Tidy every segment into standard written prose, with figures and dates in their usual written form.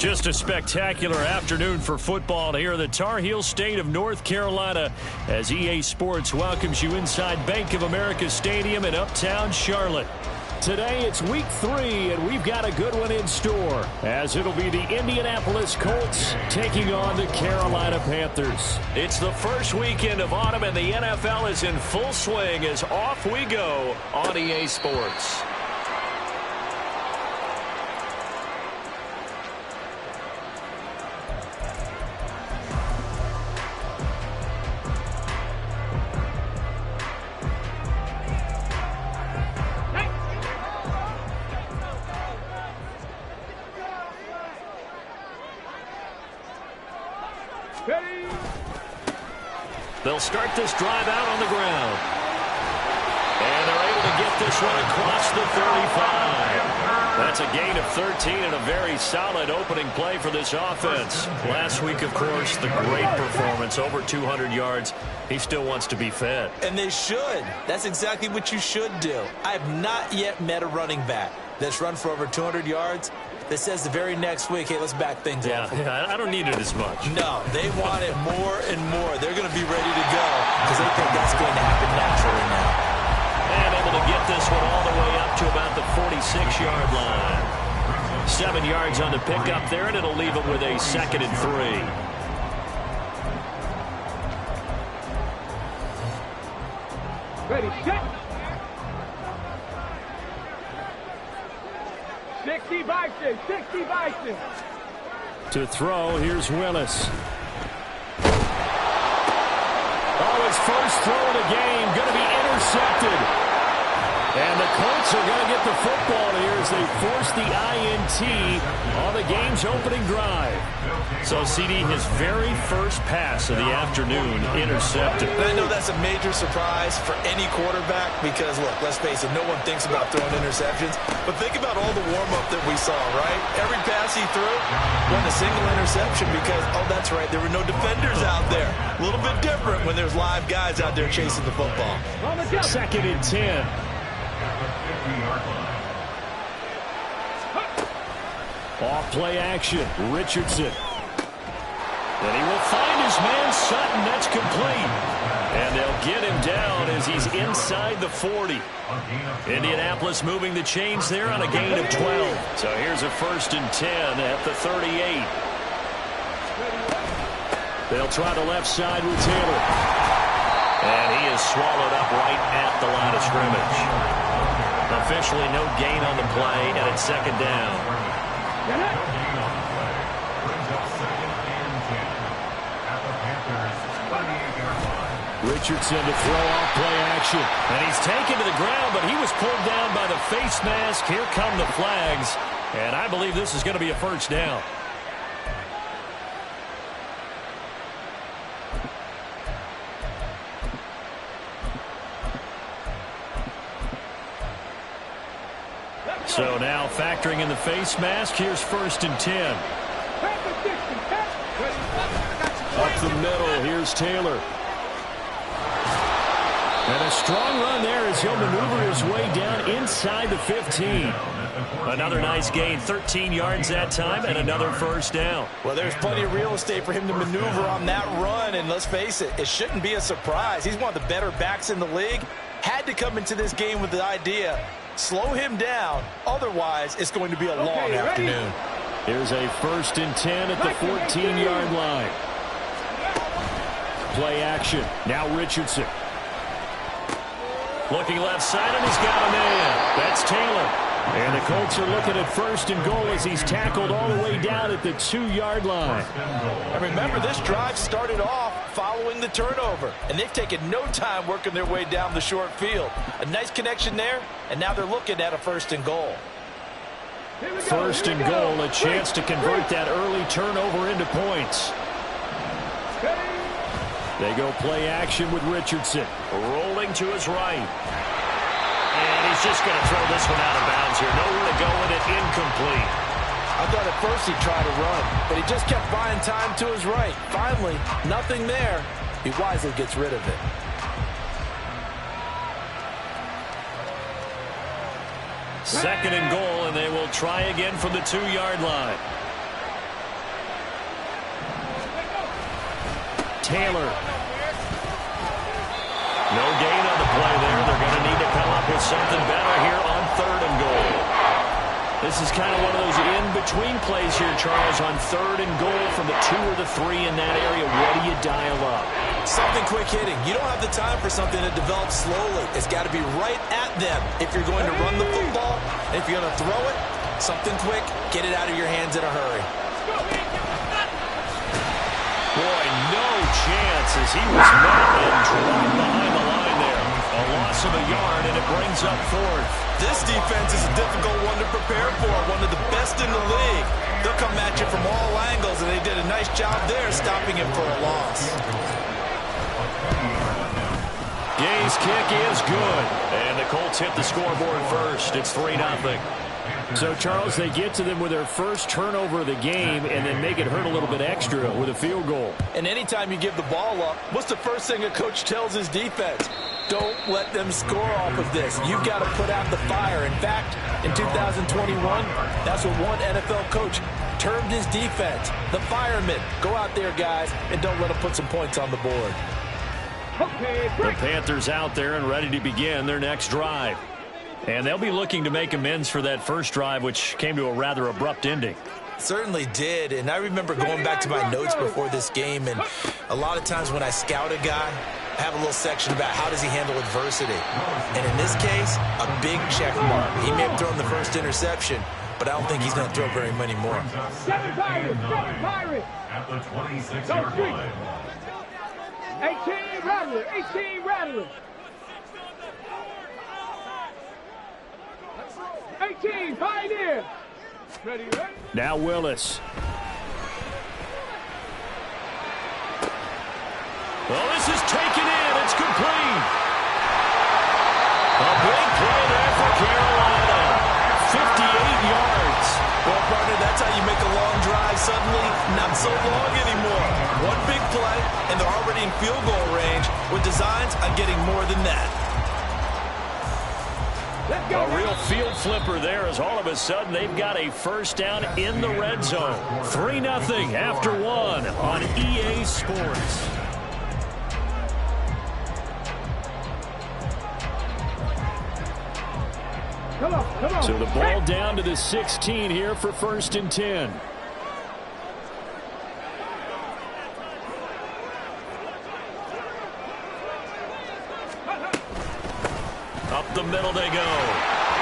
Just a spectacular afternoon for football here in the Tar Heel state of North Carolina as EA Sports welcomes you inside Bank of America Stadium in uptown Charlotte. Today it's week 3, and we've got a good one in store, as it'll be the Indianapolis Colts taking on the Carolina Panthers. It's the first weekend of autumn, and the NFL is in full swing as off we go on EA Sports. They'll start this drive out on the ground. And they're able to get this one across the 35. That's a gain of 13 and a very solid opening play for this offense. Last week, of course, the great performance, over 200 yards. He still wants to be fed. And they should. That's exactly what you should do. I have not yet met a running back that's run for over 200 yards that says the very next week, hey, let's back things up. Yeah, I don't need it as much. No, they want it more and more. They're going to be ready to go because they think that's going to happen naturally now. And able to get this one all the way up to about the 46-yard line. 7 yards on the pickup there, and it'll leave them with a 2nd and 3. Ready, set. 60 Bison, 60 Bison. To throw, here's Willis. Oh, his first throw of the game, going to be intercepted. And the Colts are going to get the football here as they force the INT on the game's opening drive. So, CD, his very first pass of the afternoon intercepted. And I know that's a major surprise for any quarterback because, look, let's face it, no one thinks about throwing interceptions. But think about all the warm-up that we saw, right? Every pass he threw went a single interception because, oh, that's right, there were no defenders out there. A little bit different when there's live guys out there chasing the football. 2nd and 10. Off play action, Richardson. And he will find his man Sutton. That's complete. And they'll get him down as he's inside the 40. Indianapolis moving the chains there on a gain of 12. So here's a 1st and 10 at the 38. They'll try the left side with Taylor. And he is swallowed up right at the line of scrimmage. Officially no gain on the play, and it's 2nd down. Richardson to throw off play action. And he's taken to the ground, but he was pulled down by the face mask. Here come the flags. And I believe this is going to be a 1st down. So now factoring in the face mask, here's 1st and 10. Up the middle, here's Taylor. And a strong run there as he'll maneuver his way down inside the 15. Another nice gain, 13 yards that time, and another first down. Well, there's plenty of real estate for him to maneuver on that run, and let's face it, it shouldn't be a surprise. He's one of the better backs in the league. Had to come into this game with the idea, slow him down, otherwise it's going to be a long afternoon. Here's a 1st and 10 at the 14-yard line. Play action. Now Richardson. Looking left side, and he's got a man. That's Taylor. And the Colts are looking at 1st and goal as he's tackled all the way down at the 2-yard line. And remember, this drive started off following the turnover, and they've taken no time working their way down the short field. A nice connection there, and now they're looking at a 1st and goal. 1st and goal, a chance to convert that early turnover into points. They go play action with Richardson. Rolling to his right. And he's just going to throw this one out of bounds here. Nowhere to go with it. Incomplete. I thought at first he'd try to run, but he just kept buying time to his right. Finally, nothing there. He wisely gets rid of it. Second and goal, and they will try again from the 2-yard line. Taylor. No gain on the play there. They're going to need to come up with something better here on 3rd and goal. This is kind of one of those in-between plays here, Charles, on 3rd and goal from the 2 or the 3 in that area. What do you dial up? Something quick hitting. You don't have the time for something that develops slowly. It's got to be right at them if you're going to run the football. And if you're going to throw it, something quick, get it out of your hands in a hurry. Boy, no chance as he was met and dropped behind the line there. A loss of a yard, and it brings up 4th. This defense is a difficult one to prepare for, one of the best in the league. They'll come at you from all angles, and they did a nice job there stopping him for a loss. Gay's kick is good, and the Colts hit the scoreboard first. It's 3-0. So, Charles, they get to them with their first turnover of the game and then make it hurt a little bit extra with a field goal. And anytime you give the ball up, what's the first thing a coach tells his defense? Don't let them score off of this. You've got to put out the fire. In fact, in 2021, that's what one NFL coach termed his defense. The firemen. Go out there, guys, and don't let them put some points on the board. The Panthers out there and ready to begin their next drive. And they'll be looking to make amends for that first drive, which came to a rather abrupt ending. Certainly did, and I remember going back to my notes before this game, and a lot of times when I scout a guy, I have a little section about how does he handle adversity. And in this case, a big check mark. He may have thrown the first interception, but I don't think he's going to throw very many more. 7 Pirates! 7 Pirates! At the 26-yard line. 18 Rattler! 18 Rattler! 18 Pioneer! Ready, ready? Now Willis. Well, this is taken in. It's complete. A big play there for Carolina. 58 yards. Well, partner, that's how you make a long drive suddenly not so long anymore. One big play, and they're already in field goal range with designs on getting more than that. A real field flipper there as all of a sudden they've got a first down in the red zone. 3-0 after 1 on EA Sports. Come on. So the ball down to the 16 here for 1st and 10. Up the middle they go.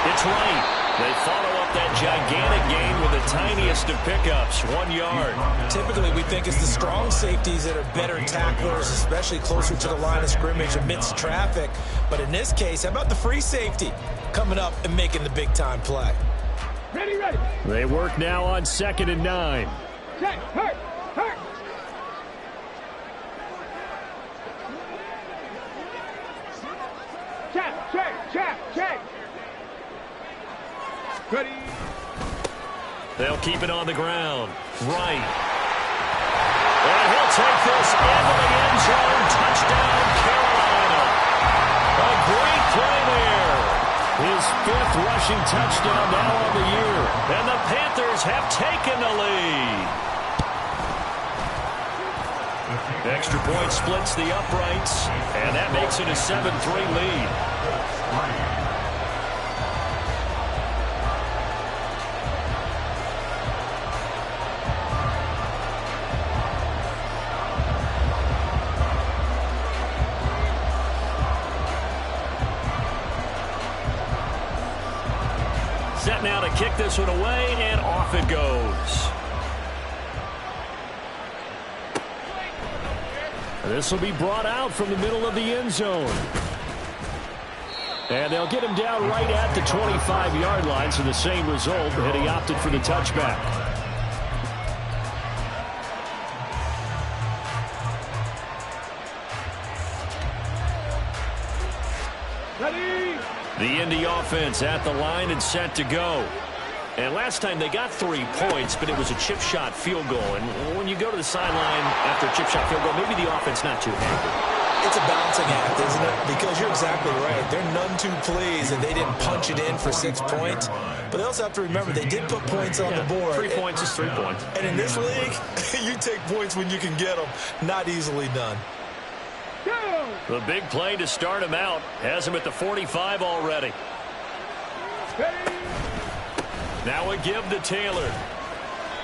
It's right. They follow up that gigantic gain with the tiniest of pickups, 1 yard. Typically, we think it's the strong safeties that are better tacklers, especially closer to the line of scrimmage amidst traffic. But in this case, how about the free safety coming up and making the big-time play? Ready, ready. They work now on 2nd and 9. Check, hurt. Check. Ready. They'll keep it on the ground. Right. And he'll take this into the end zone. Touchdown, Carolina. A his 5th rushing touchdown now on the year. And the Panthers have taken the lead. Extra point splits the uprights, and that makes it a 7-3 lead. Set now to kick this one away, and off it goes. This will be brought out from the middle of the end zone. And they'll get him down right at the 25-yard line, so the same result, and he opted for the touchback. Ready. The Indy offense at the line and set to go. And last time they got 3 points, but it was a chip shot field goal. And when you go to the sideline after a chip shot field goal, maybe the offense not too happy. It's a balancing act, isn't it? Because you're exactly right. They're none too pleased, and they didn't punch it in for 6 points. But they also have to remember they did put points on the board. 3 points is 3 points. And in this league, you take points when you can get them. Not easily done. The big play to start him out has him at the 45 already. Ready. Now a give to Taylor.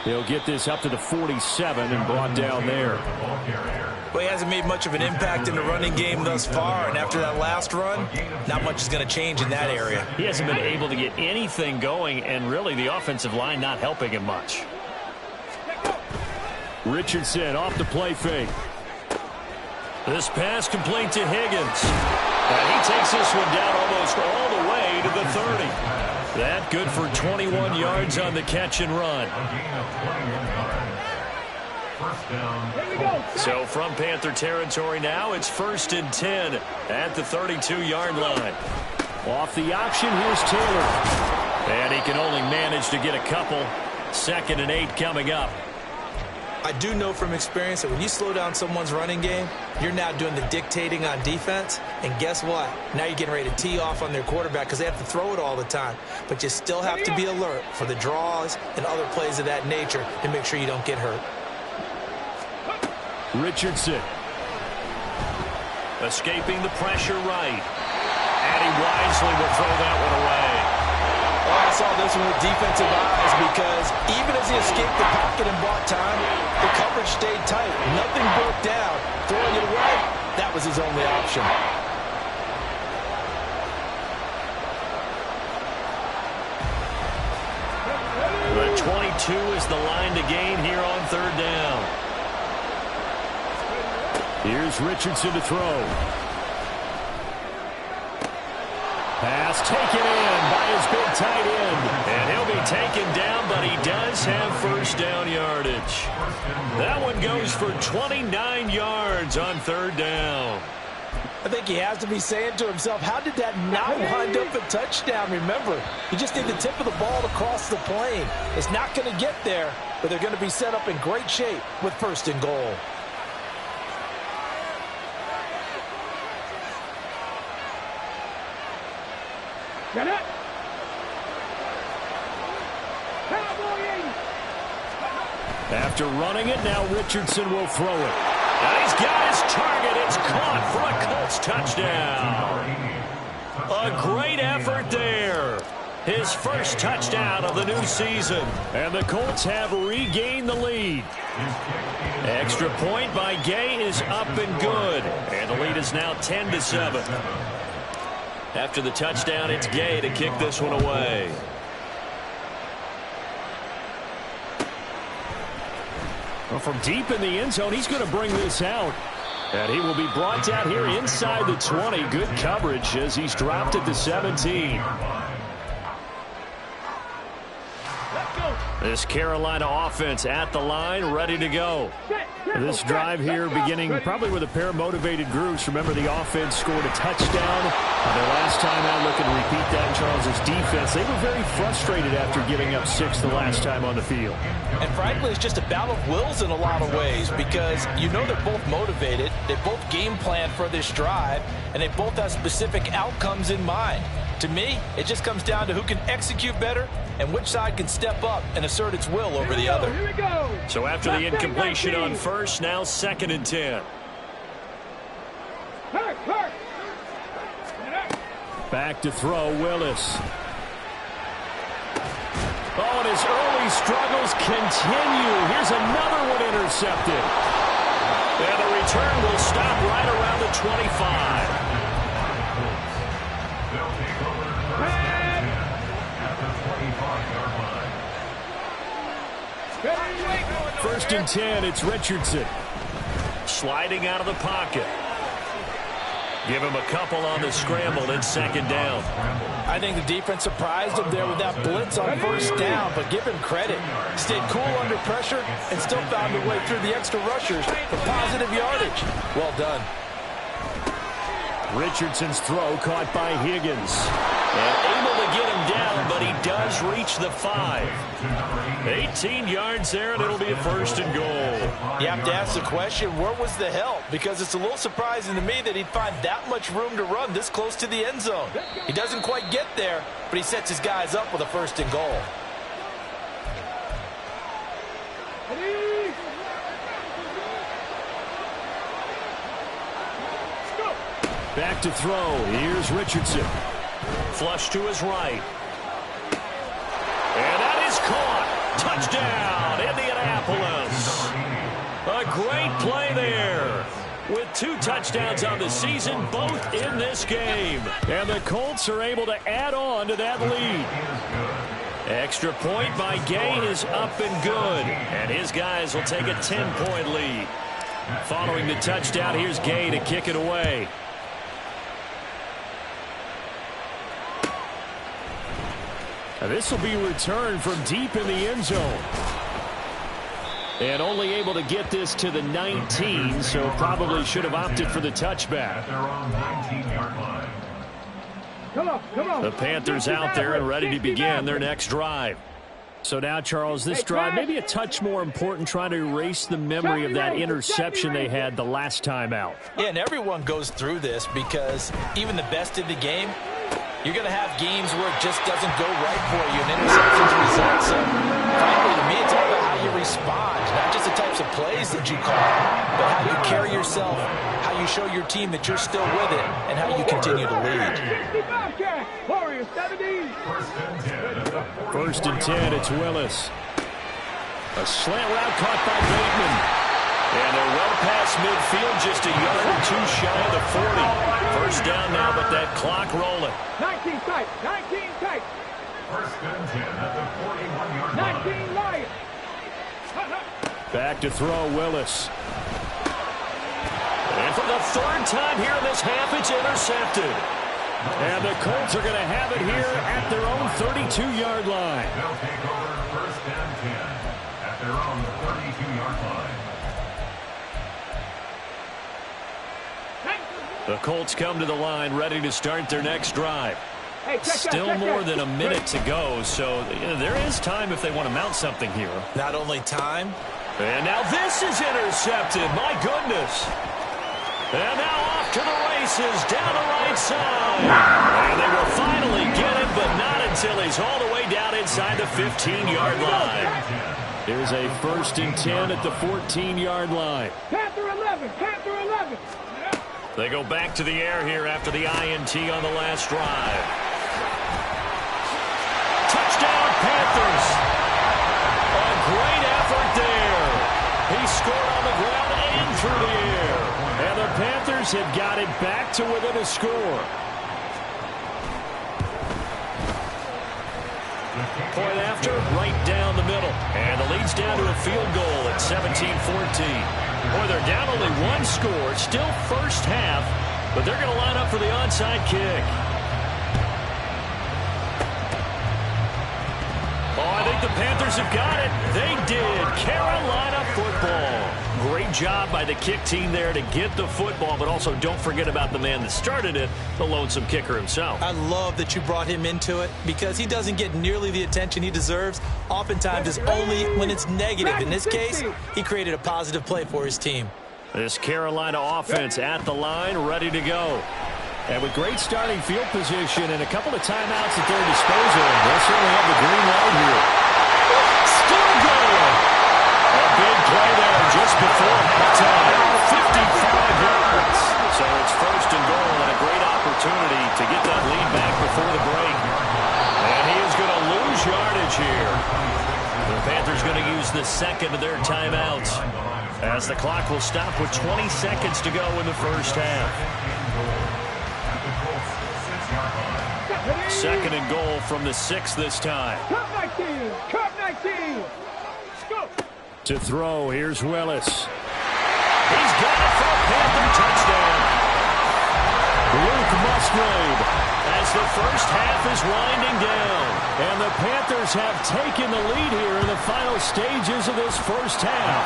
He'll get this up to the 47 and brought down there. Well, he hasn't made much of an impact in the running game thus far, and after that last run, not much is going to change in that area. He hasn't been able to get anything going, and really the offensive line not helping him much. Richardson off the play fake. This pass complete to Higgins. And he takes this one down almost all the way to the 30. That good for 21 yards on the catch and run. So from Panther territory now, it's 1st and 10 at the 32-yard line. Off the option, here's Taylor. And he can only manage to get a couple. 2nd and 8 coming up. I do know from experience that when you slow down someone's running game, you're now doing the dictating on defense. And guess what? Now you're getting ready to tee off on their quarterback because they have to throw it all the time. But you still have to be alert for the draws and other plays of that nature to make sure you don't get hurt. Richardson. Escaping the pressure right. And he wisely will throw that one away. Oh, I saw this one with defensive eyes because even as he escaped the pocket and bought time, the coverage stayed tight. Nothing broke down. Throwing it away, that was his only option. The 22 is the line to gain here on 3rd down. Here's Richardson to throw. Pass taken in by his big tight end. And he'll be taken down, but he does have 1st down yardage. That one goes for 29 yards on 3rd down. I think he has to be saying to himself, how did that not wind up a touchdown? Remember, you just need the tip of the ball to cross the plane. It's not going to get there, but they're going to be set up in great shape with 1st and goal. Get it. After running it, now Richardson will throw it. And he's got his target. It's caught for a Colts touchdown. A great effort there. His 1st touchdown of the new season. And the Colts have regained the lead. Extra point by Gay is up and good. And the lead is now 10-7. After the touchdown, it's Gay to kick this one away. Well, from deep in the end zone, he's going to bring this out. And he will be brought down here inside the 20. Good coverage as he's dropped at the 17. This Carolina offense at the line, ready to go. This drive here beginning probably with a pair of motivated groups. Remember, the offense scored a touchdown. Their last time out, looking to repeat that. Charles's defense, they were very frustrated after giving up 6 the last time on the field. And frankly, it's just a battle of wills in a lot of ways because you know they're both motivated. They both game plan for this drive, and they both have specific outcomes in mind. To me, it just comes down to who can execute better and which side can step up and assert its will over the other. Here we go. So after the incompletion on first, now 2nd and 10. Hurt. Back to throw, Willis. Oh, and his early struggles continue. Here's another one intercepted. And the return will stop right around the 25. First and 10, it's Richardson. Sliding out of the pocket. Give him a couple on the scramble and 2nd down. I think the defense surprised him there with that blitz on first down, but give him credit. Stayed cool under pressure and still found a way through the extra rushers for positive yardage. Well done. Richardson's throw caught by Higgins. And able to get him down, but he does reach the 5. 18 yards there, and it'll be a 1st and goal. You have to ask the question, where was the help? Because it's a little surprising to me that he'd find that much room to run this close to the end zone. He doesn't quite get there, but he sets his guys up with a 1st and goal. Back to throw. Here's Richardson. Flush to his right. And that is caught. Touchdown, Indianapolis. A great play there. With 2 touchdowns on the season, both in this game. And the Colts are able to add on to that lead. Extra point by Gay is up and good. And his guys will take a 10-point lead. Following the touchdown, here's Gay to kick it away. This will be returned from deep in the end zone. And only able to get this to the 19, so probably should have opted for the touchback. Come on. The Panthers out there and ready to begin their next drive. So now, Charles, this drive maybe a touch more important, trying to erase the memory of that interception they had the last time out. Yeah, and everyone goes through this because even the best in the game, you're going to have games where it just doesn't go right for you, and interceptions result. So, frankly, to me, it's all about how you respond, not just the types of plays that you call, but how you carry yourself, how you show your team that you're still with it, and how you continue to lead. 65 Warriors 70. 1st and 10, it's Willis. A slant route caught by Bateman. And they're well past midfield, just a yard or 2 shy of the 40. 1st down now, but that clock rolling. 19 tight. 1st and 10 at the 41-yard line. 19 Lions. Back to throw, Willis. And for the 3rd time here in this half, it's intercepted. And the Colts are going to have it here at their own 32-yard line. They'll take over 1st and 10 at their own 32-yard line. The Colts come to the line ready to start their next drive. Still more than a minute to go, so there is time if they want to mount something here. Not only time. And now this is intercepted. My goodness. And now off to the races down the right side. And they will finally get him, but not until he's all the way down inside the 15-yard line. Here's a 1st and 10 at the 14-yard line. Panther 11. They go back to the air here after the INT on the last drive. Touchdown, Panthers. A great effort there. He scored on the ground and through the air. And the Panthers had got it back to within a score. Point after, right down the middle. And the lead's down to a field goal at 17-14. Boy, they're down only 1 score. Still 1st half, but they're going to line up for the onside kick. Oh, I think the Panthers have got it. They did. Carolina football. Great job by the kick team there to get the football, but also don't forget about the man that started it, the lonesome kicker himself. I love that you brought him into it because he doesn't get nearly the attention he deserves. Oftentimes it's only when it's negative. In this case, he created a positive play for his team. This Carolina offense at the line, ready to go. And with great starting field position and a couple of timeouts at their disposal, they'll certainly have the green light here. Still going. A big play there just before halftime. 55 yards. So it's first and goal and a great opportunity to get that lead back before the break. And he is going to lose yardage here. The Panthers going to use the second of their timeouts as the clock will stop with 20 seconds to go in the first half. Second and goal from the 6 this time. Cut 19. Cut 19. Scoop. To throw, here's Willis. He's got it for a Panther touchdown. Luke Musgrave as the first half is winding down. And the Panthers have taken the lead here in the final stages of this first half.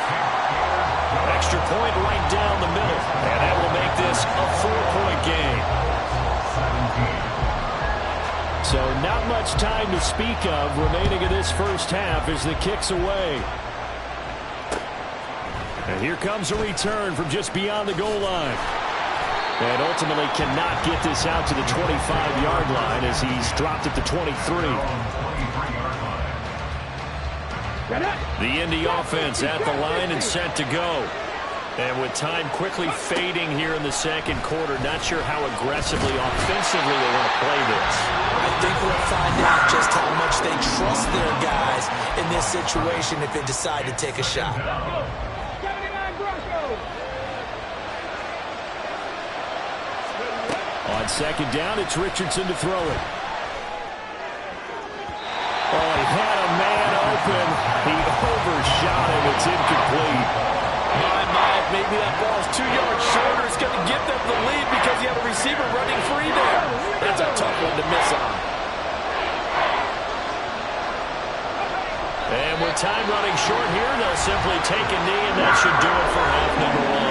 Extra point right down the middle. And that will make this a 4-point game. So not much time to speak of remaining in this first half as the kick's away. And here comes a return from just beyond the goal line. And ultimately cannot get this out to the 25-yard line as he's dropped at the 23. The Indy offense at the line and set to go. And with time quickly fading here in the second quarter, not sure how aggressively, offensively they want to play this. I think we'll find out just how much they trust their guys in this situation if they decide to take a shot. 79 Broncos. On second down, it's Richardson to throw it. Oh, he had a man open. He overshot him. It's incomplete. Maybe that ball's 2 yards shorter. It's going to give them the lead because you have a receiver running free there. That's a tough one to miss on. And with time running short here, they'll simply take a knee, and that should do it for half number 1.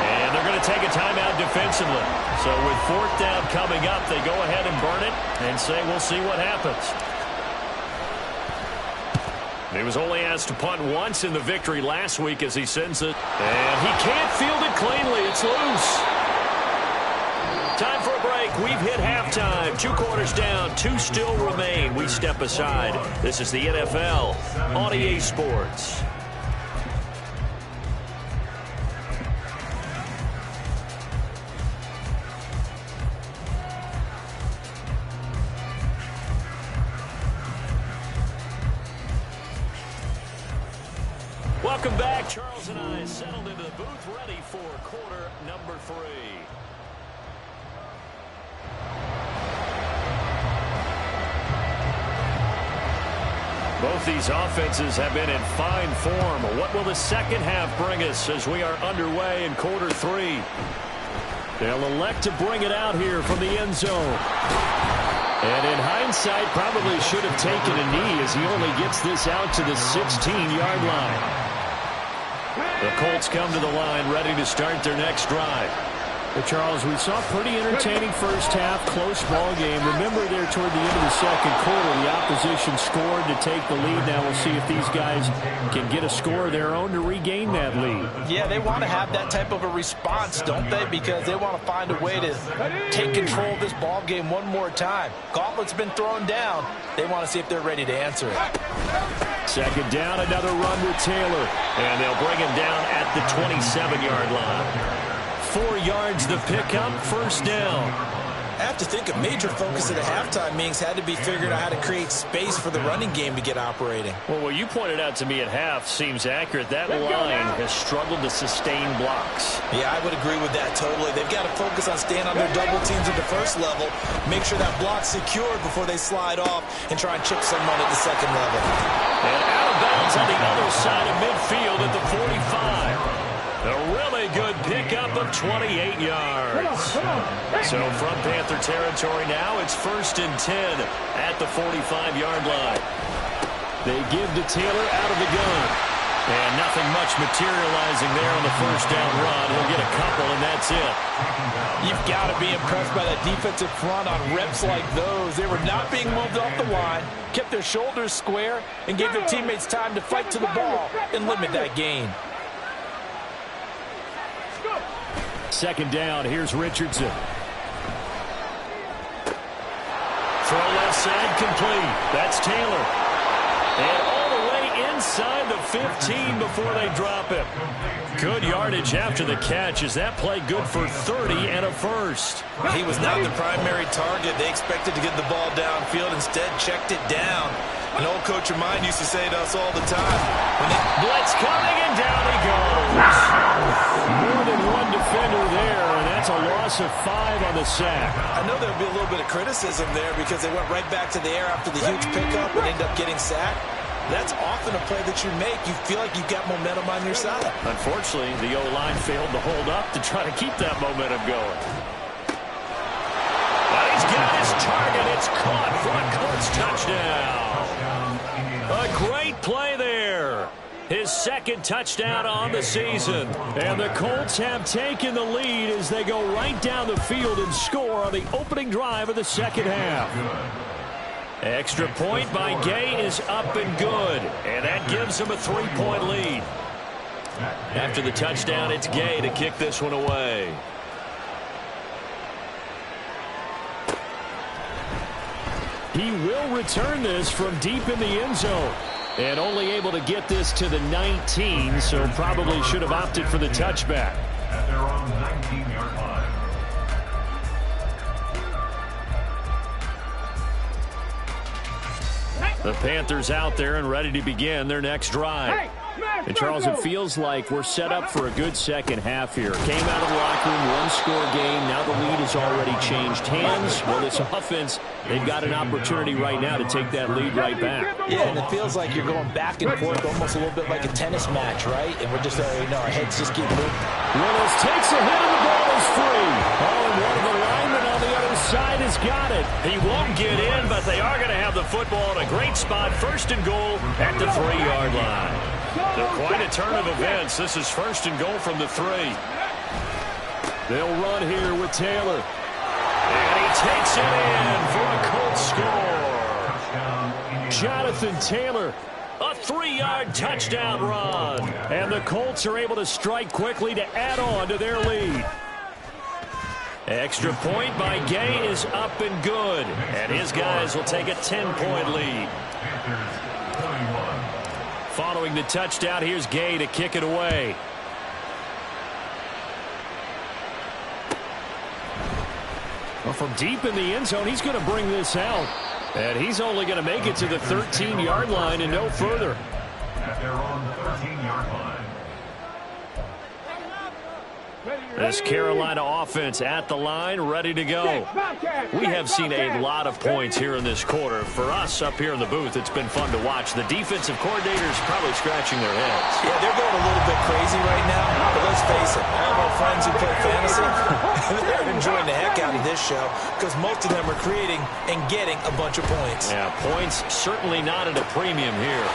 And they're going to take a timeout defensively. So with fourth down coming up, they go ahead and burn it and say, we'll see what happens. He was only asked to punt once in the victory last week as he sends it. And he can't field it cleanly. It's loose. Time for a break. We've hit halftime. 2 quarters down. 2 still remain. We step aside. This is the NFL on EA Sports. Welcome back. Charles and I settled into the booth, ready for quarter number 3. Both these offenses have been in fine form. What will the second half bring us as we are underway in quarter 3? They'll elect to bring it out here from the end zone. And in hindsight, probably should have taken a knee as he only gets this out to the 16-yard line. The Colts come to the line ready to start their next drive. Well, Charles, we saw a pretty entertaining first half, close ball game. Remember there toward the end of the second quarter, the opposition scored to take the lead. Now we'll see if these guys can get a score of their own to regain that lead. Yeah, they want to have that type of a response, don't they? Because they want to find a way to take control of this ball game one more time. Gauntlet's been thrown down. They want to see if they're ready to answer it. Second down, another run with Taylor. And they'll bring him down at the 27-yard line. 4 yards the pickup, first down. I have to think a major focus at the halftime meetings had to be figuring out how to create space for the running game to get operating. Well, what you pointed out to me at half seems accurate. That line has struggled to sustain blocks. Yeah, I would agree with that totally. They've got to focus on staying on their double teams at the first level, make sure that block's secured before they slide off and try and chip someone at the second level. And out of bounds on the other side of midfield at the 45. A really good pickup of 28 yards. So from Panther territory now, it's first and 10 at the 45-yard line. They give to Taylor out of the gun. And nothing much materializing there on the first down run. He'll get a couple, and that's it. You've got to be impressed by that defensive front on reps like those. They were not being moved off the line, kept their shoulders square, and gave their teammates time to fight to the ball and limit that gain. Second down, here's Richardson. incomplete. That's Taylor. And all the way inside the 15 before they drop it. Good yardage after the catch. Is that play good for 30 and a first? He was not the primary target. They expected to get the ball downfield. Instead, checked it down. An old coach of mine used to say to us all the time, blitz coming, and down he goes. More than one defender there, and that's a loss of 5 on the sack. I know there'll be a little bit of criticism there because they went right back to the air after the huge pickup and ended up getting sacked. That's often a play that you make. You feel like you've got momentum on your side. Unfortunately, the O-line failed to hold up to try to keep that momentum going. But he's got his target. It's caught for a Colts touchdown. A great play there. His second touchdown on the season. And the Colts have taken the lead as they go right down the field and score on the opening drive of the second half. Extra point by Gay is up and good. And that gives him a 3-point lead. After the touchdown, it's Gay to kick this one away. He will return this from deep in the end zone. And only able to get this to the 19, so probably should have opted for the touchback. At their own 19-yard line. The Panthers out there and ready to begin their next drive. And, Charles, it feels like we're set up for a good second half here. Came out of the locker room, one-score game. Now the lead has already changed hands. Well, this offense, they've got an opportunity right now to take that lead right back. Yeah, and it feels like you're going back and forth almost a little bit like a tennis match, right? And we're just, our heads just keep moving. Willis takes a hit and the ball is free. Oh, and one of the linemen on the other side has got it. He won't get in, but they are going to have the football in a great spot. First and goal at the 3-yard line. So quite a turn of events. This is first and goal from the 3. They'll run here with Taylor. And he takes it in for a Colts score. Jonathan Taylor, a 3-yard touchdown run. And the Colts are able to strike quickly to add on to their lead. Extra point by Gay is up and good. And his guys will take a 10-point lead. Following the touchdown, here's Gay to kick it away. Well, from deep in the end zone, he's going to bring this out. And he's only going to make it to the 13-yard line and no further. At their own 13-yard line. This Carolina offense at the line, ready to go. We have seen a lot of points here in this quarter. For us up here in the booth, it's been fun to watch. The defensive coordinators probably scratching their heads. Yeah, they're going a little bit crazy right now. But let's face it, all of our friends who play fantasy, they're enjoying the heck out of this show because most of them are creating and getting a bunch of points. Yeah, points certainly not at a premium here.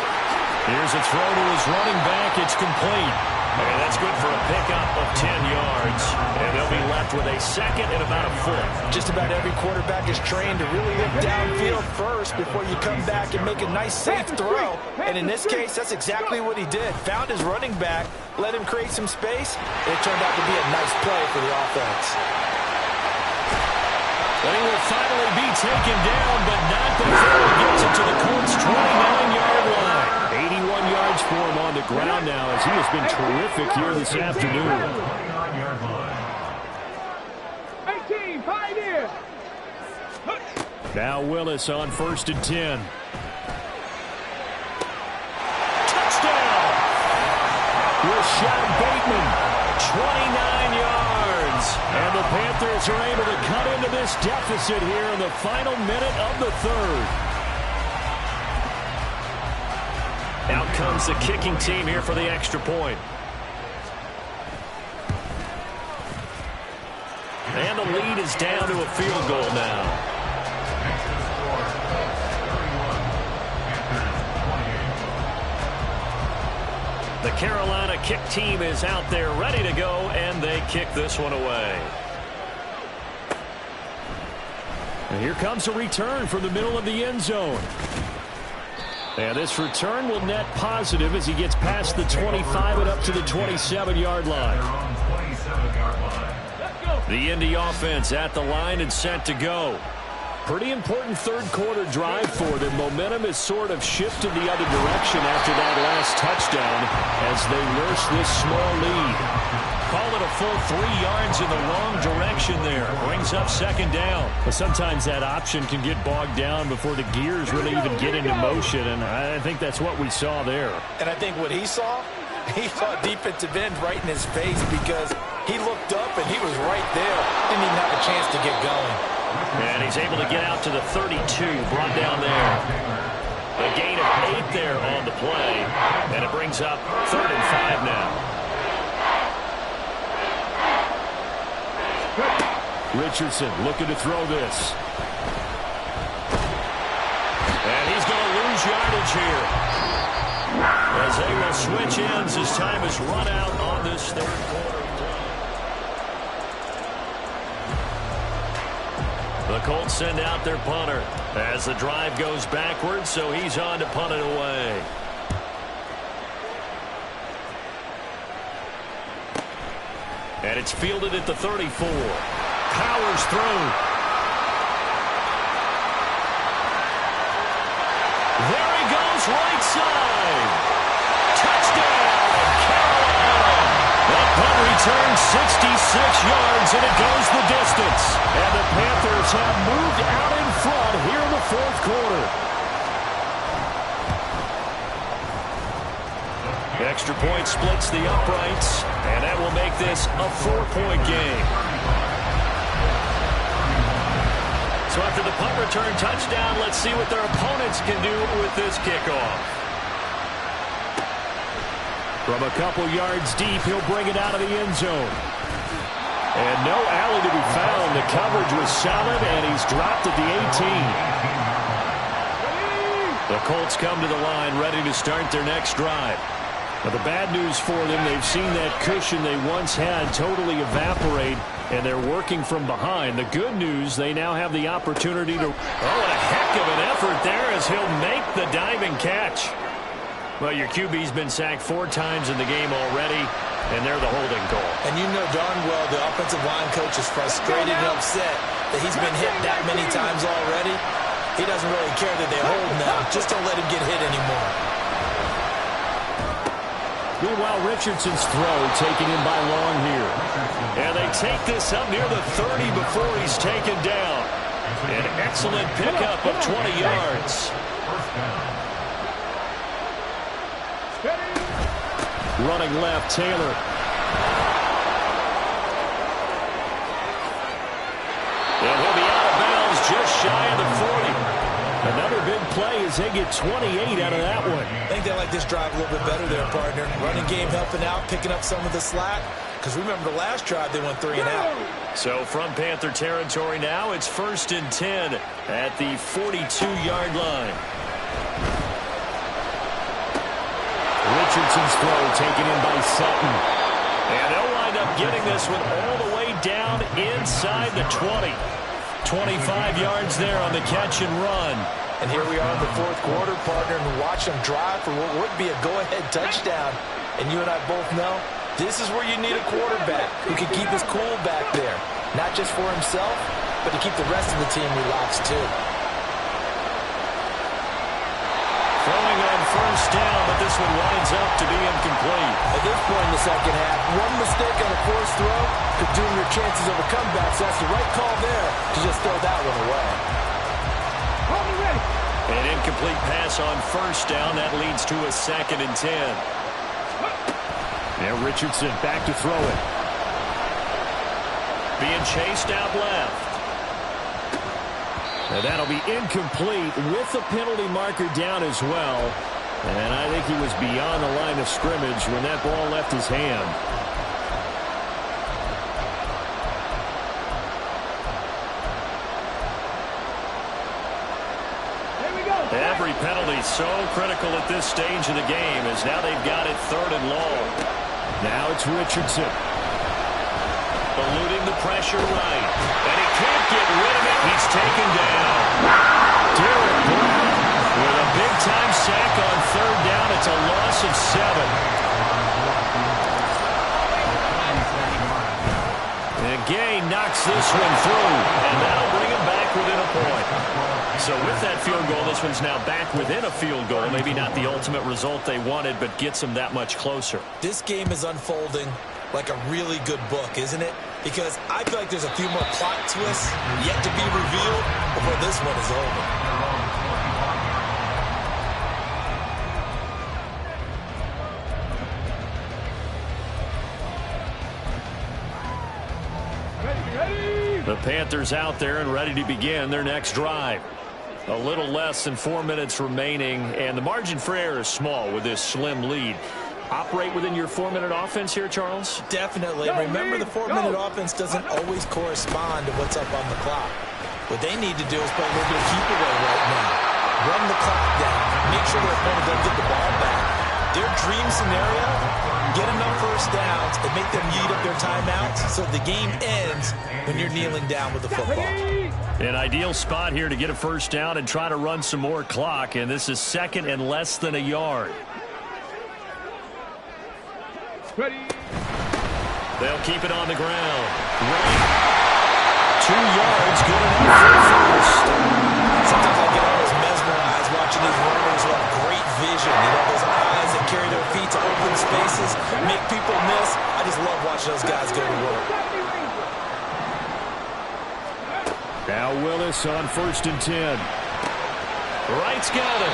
Here's a throw to his running back. It's complete. And that's good for a pickup of 10 yards. And they'll be left with a second and about a foot. Just about every quarterback is trained to really look downfield first before you come back and make a nice, safe throw. And in this case, that's exactly what he did. Found his running back, let him create some space, and it turned out to be a nice play for the offense. But he will finally be taken down, but not before he gets it to the Colts' 29-yard line. 81 yards for him on the ground now as he has been terrific here this afternoon. 29-yard line. 18, pioneer. Now Willis on 1st and 10. Touchdown! Rashad Bateman, 29 yards. And the Panthers are able to cut into this deficit here in the final minute of the third. Out comes the kicking team here for the extra point. And the lead is down to a field goal now. The Carolina kick team is out there ready to go, and they kick this one away. And here comes a return from the middle of the end zone. And this return will net positive as he gets past the 25 and up to the 27-yard line. The Indy offense at the line and set to go. Pretty important third-quarter drive for them. Momentum has sort of shifted the other direction after that last touchdown as they nurse this small lead. Call it a full 3 yards in the wrong direction there. Brings up second down. But sometimes that option can get bogged down before the gears really even get into motion, and I think that's what we saw there. And I think what he saw defensive end right in his face because he looked up and he was right there. Didn't even have a chance to get going. And he's able to get out to the 32, brought down there. A gain of 8 there on the play, and it brings up 3rd and 5 now. Richardson looking to throw this. And he's going to lose yardage here. As they will switch ends as time is run out on this third quarter. The Colts send out their punter as the drive goes backwards, so he's on to punt it away. And it's fielded at the 34. Powers through. There he goes, right side. Touchdown, Carolina. That punt returns 66 yards, and it goes the distance. And the Panthers have moved out in front here in the fourth quarter. Extra point splits the uprights, and that will make this a 4-point game. So after the punt return touchdown, let's see what their opponents can do with this kickoff. From a couple yards deep, he'll bring it out of the end zone. And no alley to be found. The coverage was solid, and he's dropped at the 18. The Colts come to the line, ready to start their next drive. But the bad news for them, they've seen that cushion they once had totally evaporate, and they're working from behind. The good news, they now have the opportunity to... Oh, a heck of an effort there as he'll make the diving catch. Well, your QB's been sacked 4 times in the game already, and they're the holding goal. And you know darn well the offensive line coach is frustrated and upset that he's been hit that many times already. He doesn't really care that they hold now. Just don't let him get hit anymore. Meanwhile, Richardson's throw taken in by Long here. And they take this up near the 30 before he's taken down. An excellent pickup of 20 yards. Running left, Taylor. And he'll be out of bounds just shy of the 40. Another big play as they get 28 out of that one. I think they like this drive a little bit better there, partner. Running game helping out, picking up some of the slack. Because remember the last drive, they went 3 and out. So from Panther territory now, it's 1st and 10 at the 42-yard line. Richardson's throw taken in by Sutton. And they'll wind up getting this one all the way down inside the 20. 25 yards there on the catch and run. And here we are in the fourth quarter, partner, and watch them drive for what would be a go-ahead touchdown. And you and I both know this is where you need a quarterback who can keep his cool back there. Not just for himself, but to keep the rest of the team relaxed too. Throwing on 1st down, but this one winds up to be incomplete. At this point in the second half, one mistake on a forced throw could doom your chances of a comeback, so that's the right call there to just throw that one away. An incomplete pass on 1st down. That leads to a 2nd and 10. Now Richardson back to throw it. Being chased out left. And that'll be incomplete with the penalty marker down as well. And I think he was beyond the line of scrimmage when that ball left his hand. Every penalty so critical at this stage of the game as now they've got it 3rd and long. Now it's Richardson. Eluding the pressure right. And he can't get rid of it. He's taken down. Derek Brown with a big-time sack on 3rd down. It's a loss of 7. And Gay knocks this one through. And that'll bring him back back within a point. So with that field goal, this one's now back within a field goal. Maybe not the ultimate result they wanted, but gets them that much closer. This game is unfolding like a really good book, isn't it? Because I feel like there's a few more plot twists yet to be revealed before this one is over. The Panthers out there and ready to begin their next drive. A little less than 4 minutes remaining, and the margin for error is small with this slim lead. Operate within your 4-minute offense here, Charles? Definitely. Remember, the 4-minute offense doesn't always correspond to what's up on the clock. What they need to do is play a little bit of keep away right now. Run the clock down. Make sure their opponent doesn't get the ball back. Their dream scenario, get enough first downs and make them eat up their timeouts so the game ends when you're kneeling down with the football. An ideal spot here to get a first down and try to run some more clock, and this is second and less than a yard. Ready. They'll keep it on the ground. Right. 2 yards, good enough for first. Sometimes I get almost mesmerized watching these runners who have great vision. You know, those eyes that carry their feet to open spaces, make people miss. I just love watching those guys go to work. Now Willis on 1st and 10. Wright's got it.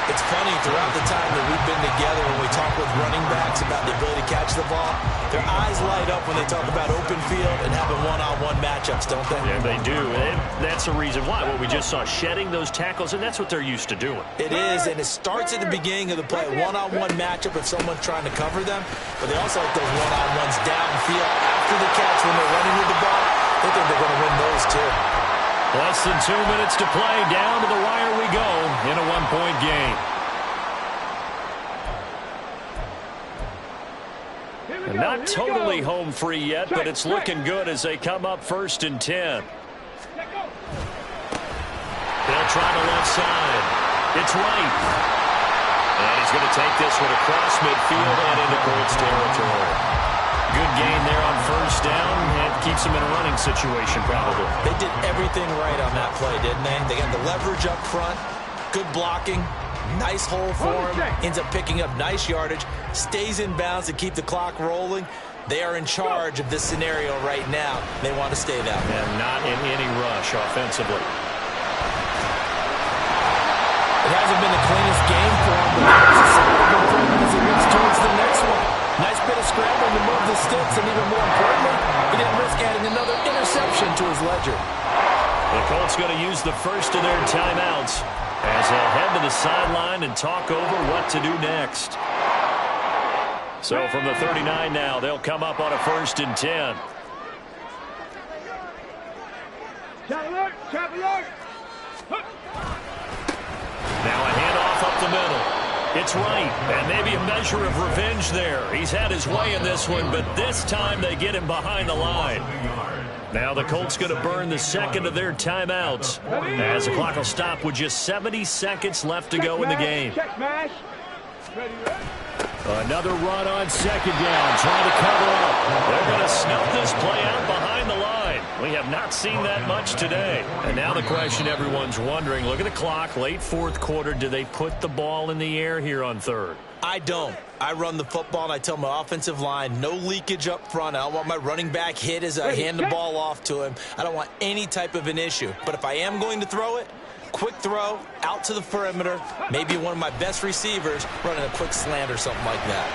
It's funny, throughout the time that we've been together, when we talk with running backs about the ability to catch the ball, their eyes light up when they talk about open field and having one-on-one matchups, don't they? Yeah, they do. And that's the reason why. What we just saw, shedding those tackles, and that's what they're used to doing. It is, and it starts at the beginning of the play, one-on-one matchup if someone's trying to cover them, but they also like those one-on-ones downfield after the catch when they're running with the ball. They think they're going to win those, too. Less than 2 minutes to play. Down to the wire we go in a 1-point game. And not totally home free yet, but it's looking good as they come up 1st and 10. They'll try the left side. It's Wright. And he's going to take this one across midfield and into Colts territory. Good gain there on 1st down, and keeps them in a running situation probably. They did everything right on that play, didn't they? They got the leverage up front, good blocking, nice hole for him, ends up picking up nice yardage, stays in bounds to keep the clock rolling. They are in charge of this scenario right now. They want to stay that way. And not in any rush offensively. It hasn't been the cleanest game for him, but there's a sign of improvement as he moves towards the next one. Nice bit of scrambling to move the sticks, and even more importantly, he didn't risk adding another interception to his ledger. The Colts going to use the first of their timeouts as they'll head to the sideline and talk over what to do next. So from the 39 now, they'll come up on a 1st and 10. Now a handoff up the middle. It's Wright, and maybe a measure of revenge there. He's had his way in this one, but this time they get him behind the line. Now the Colts going to burn the second of their timeouts as the clock will stop with just 70 seconds left to go in the game. Another run on 2nd down, trying to cover up. They're going to snuff this play out behind the line. We have not seen that much today. And now the question everyone's wondering, look at the clock, late 4th quarter. Do they put the ball in the air here on 3rd? I don't. I run the football, and I tell my offensive line, no leakage up front. I don't want my running back hit as I hand the ball off to him. I don't want any type of an issue. But if I am going to throw it, quick throw, out to the perimeter, maybe one of my best receivers running a quick slant or something like that.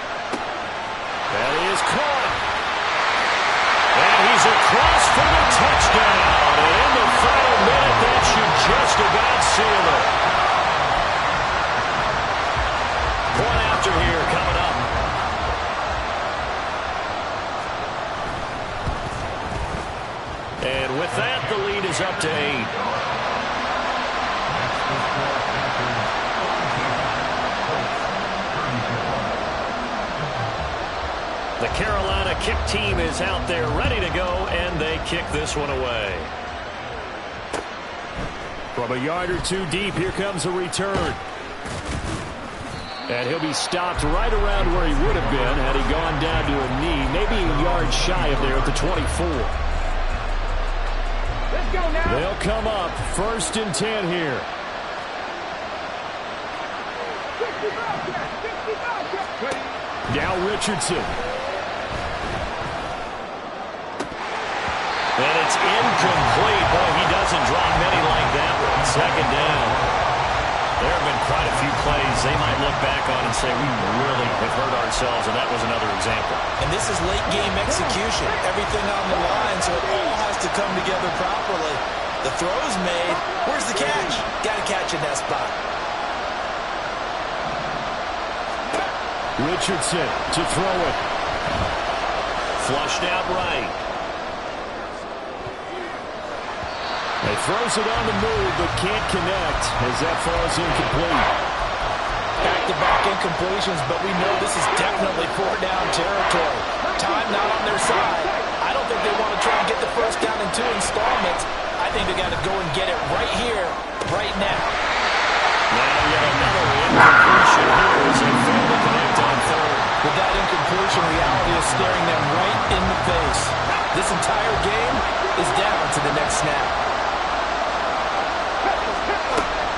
That is caught. And he's across for the touchdown. And in the final minute, that should just about seal it. Point after here coming up. And with that, the lead is up to 8. The Carolina kick team is out there ready to go, and they kick this one away. From a yard or two deep, here comes a return. And he'll be stopped right around where he would have been had he gone down to a knee, maybe a yard shy of there at the 24. go now. They'll come up 1st and 10 here. 65. Now Richardson. And it's incomplete. Boy, he doesn't drop many like that one. 2nd down. There have been quite a few plays they might look back on and say, we really have hurt ourselves, and that was another example. And this is late-game execution. Everything on the line, so it all has to come together properly. The throw's made. Where's the catch? Got to catch in that spot. Richardson to throw it. Flushed out right. He throws it on the move, but can't connect as that falls incomplete. Back-to-back incompletions, but we know this is definitely 4-down territory. Time not on their side. I don't think they want to try and get the first down in 2 installments. I think they got to go and get it right here, right now. Now yet another incompletion here as they fail to connect on 3rd. With that incompletion, reality is staring them right in the face. This entire game is down to the next snap.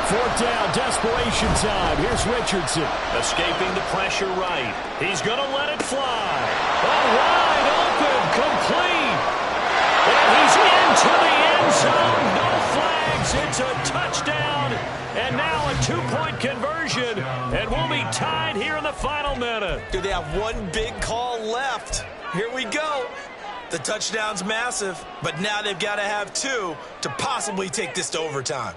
4th down, desperation time. Here's Richardson. Escaping the pressure right. He's going to let it fly. Wide open, complete. And he's into the end zone. No flags. It's a touchdown. And now a 2-point conversion. And we'll be tied here in the final minute. Do they have one big call left? Here we go. The touchdown's massive, but now they've got to have 2 to possibly take this to overtime.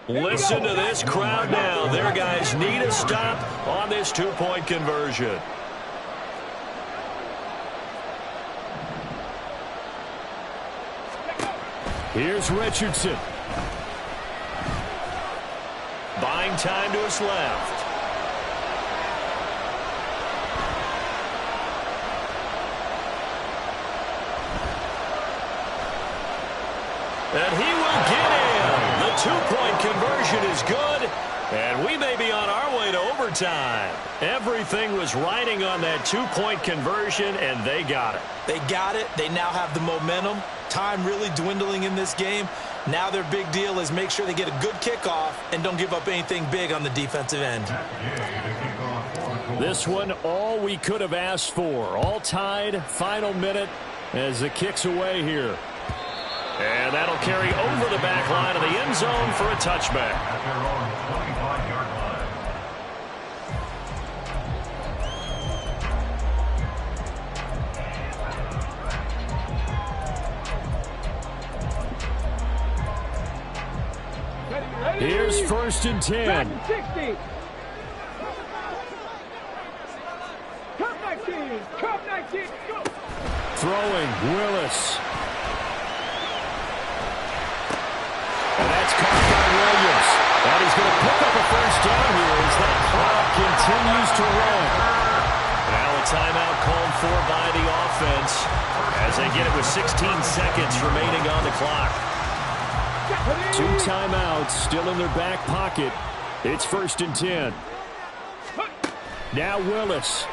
Listen to this crowd now. Their guys need a stop on this 2-point conversion. Here's Richardson. Buying time to his left. And he will get in. The 2-point conversion is good, and we may be on our way to overtime. Everything was riding on that 2-point conversion, and they got it. They got it. They now have the momentum. Time really dwindling in this game. Now their big deal is make sure they get a good kickoff and don't give up anything big on the defensive end. This one, all we could have asked for. All tied, final minute as the kick's away here. And that'll carry over the back line of the end zone for a touchback. At their own 25-yard line. Here's 1st and 10. 60. Cup 19. Cup 19. Go. Throwing, Willis. And that's caught by Williams. And he's going to pick up a 1st down here as that clock continues to run. Now a timeout called for by the offense as they get it with 16 seconds remaining on the clock. 2 timeouts still in their back pocket. It's 1st and 10. Now Willis.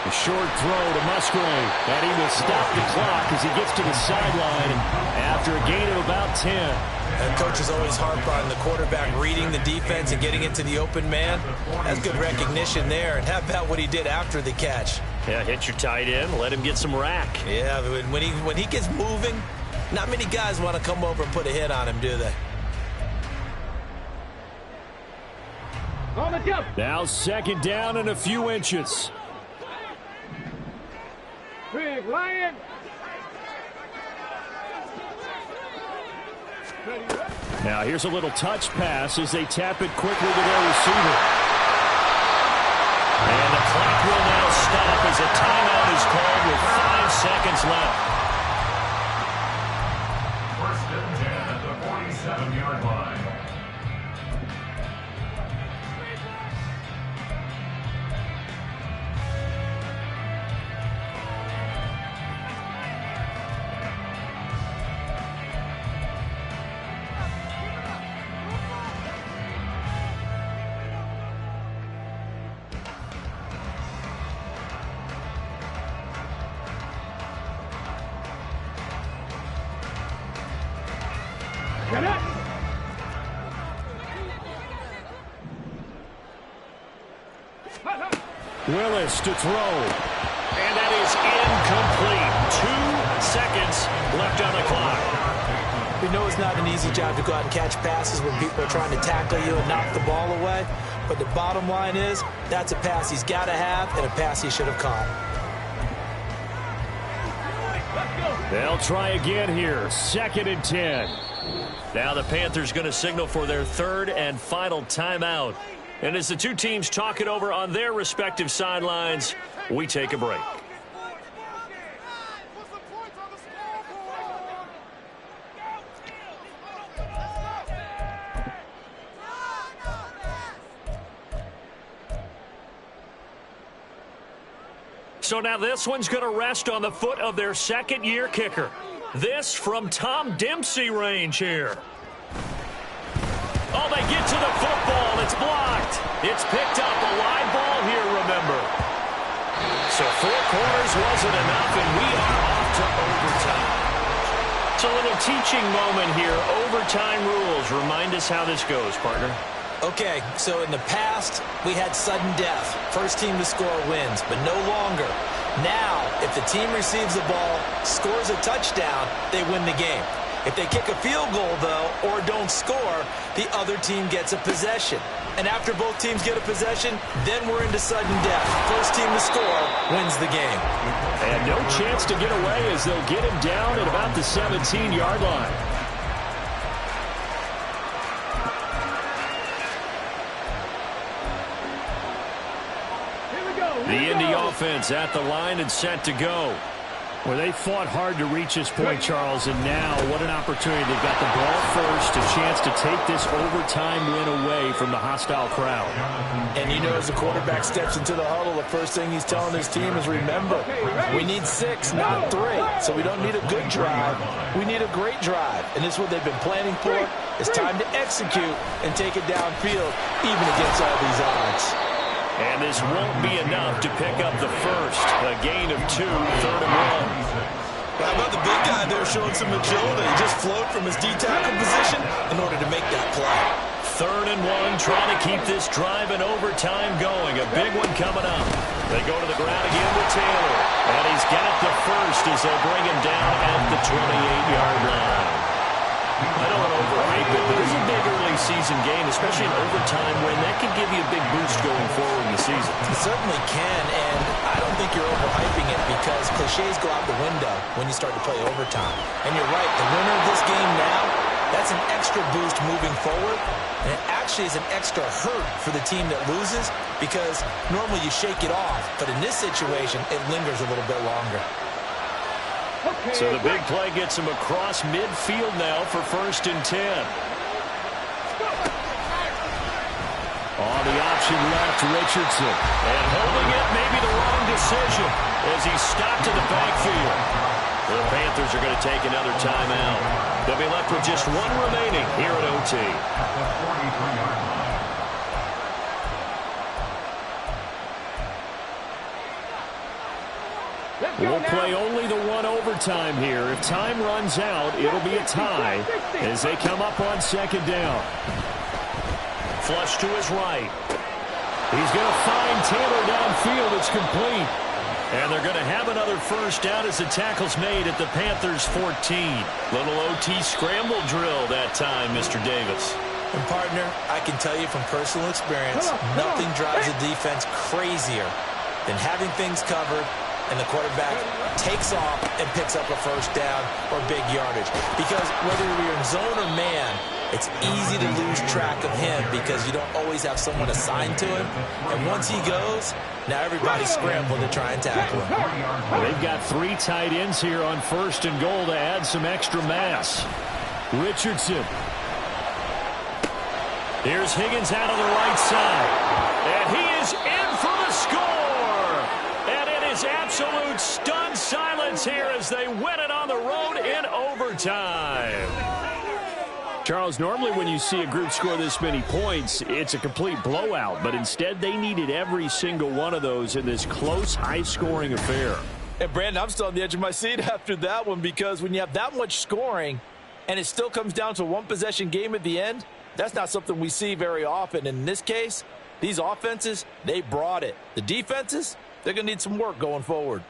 A short throw to Musgrave, and he will stop the clock as he gets to the sideline after a gain of about 10. And coaches always harp on the quarterback reading the defense and getting into the open man. That's good recognition there. And how about what he did after the catch? Yeah, hit your tight end, let him get some rack. Yeah, when he gets moving, not many guys want to come over and put a hit on him, do they? On the jump. Now 2nd down and a few inches. Big Lion. Now here's a little touch pass as they tap it quickly to their receiver. And the clock will now stop as a timeout is called with 5 seconds left. 1st and 10 at the 47-yard line. Get it. Willis to throw. And that is incomplete. 2 seconds left on the clock. We know it's not an easy job to go out and catch passes when people are trying to tackle you and knock the ball away. But the bottom line is, that's a pass he's got to have and a pass he should have caught. They'll try again here. 2nd and 10. Now the Panthers going to signal for their 3rd and final timeout. And as the two teams talk it over on their respective sidelines, we take a break. So now this one's going to rest on the foot of their 2nd-year kicker. This from Tom Dempsey range here. Oh, they get to the football. It's blocked. It's picked up. A wide ball here, remember. So 4 quarters wasn't enough, and we are off to overtime. It's a little teaching moment here. Overtime rules. Remind us how this goes, partner. Okay, so in the past, we had sudden death. First team to score wins, but no longer. Now, if the team receives the ball, scores a touchdown, they win the game. If they kick a field goal, though, or don't score, the other team gets a possession. And after both teams get a possession, then we're into sudden death. First team to score wins the game. And no chance to get away as they'll get him down at about the 17-yard line. The Indy offense at the line and set to go. Well, they fought hard to reach this point, Charles, and now what an opportunity. They've got the ball first, a chance to take this overtime win away from the hostile crowd. And you know, as the quarterback steps into the huddle, the first thing he's telling his team is, remember, we need 6, not 3. So we don't need a good drive. We need a great drive. And this is what they've been planning for. It's time to execute and take it downfield, even against all these odds. And this won't be enough to pick up the first. A gain of 2, 3rd and 1. How about the big guy there showing some agility? He just flowed from his D-tackle position in order to make that play. 3rd and 1, trying to keep this drive in overtime going. A big one coming up. They go to the ground again with Taylor. And he's got the first as they bring him down at the 28-yard line. I don't want to overhype it, but this is a big early season game, especially in overtime win. That can give you a big boost going forward in the season. It certainly can, and I don't think you're overhyping it because cliches go out the window when you start to play overtime. And you're right, the winner of this game now, that's an extra boost moving forward, and it actually is an extra hurt for the team that loses because normally you shake it off, but in this situation, it lingers a little bit longer. So the big play gets him across midfield now for 1st and 10. On the option left, Richardson. And holding it, maybe the wrong decision as he's stopped in the backfield. The Panthers are going to take another timeout. They'll be left with just 1 remaining here at OT. At the 43-yard line. We'll play only the 1 overtime here. If time runs out, it'll be a tie as they come up on 2nd down. Flush to his right. He's going to find Taylor downfield. It's complete. And they're going to have another first down as the tackle's made at the Panthers' 14. Little OT scramble drill that time, Mr. Davis. And partner, I can tell you from personal experience, nothing drives a defense crazier than having things covered and the quarterback takes off and picks up a first down or big yardage. Because whether you're in zone or man, it's easy to lose track of him because you don't always have someone assigned to him. And once he goes, now everybody's scrambling to try and tackle him. They've got 3 tight ends here on 1st and goal to add some extra mass. Richardson. Here's Higgins out of the right side. And he is in for the score. And it is absolute stunned silence here as they win it on the road in overtime. Charles, normally when you see a group score this many points, it's a complete blowout. But instead, they needed every single one of those in this close, high-scoring affair. And, Brandon, I'm still on the edge of my seat after that one because when you have that much scoring, and it still comes down to one possession game at the end, that's not something we see very often. And in this case, these offenses, they brought it. The defenses, they're going to need some work going forward.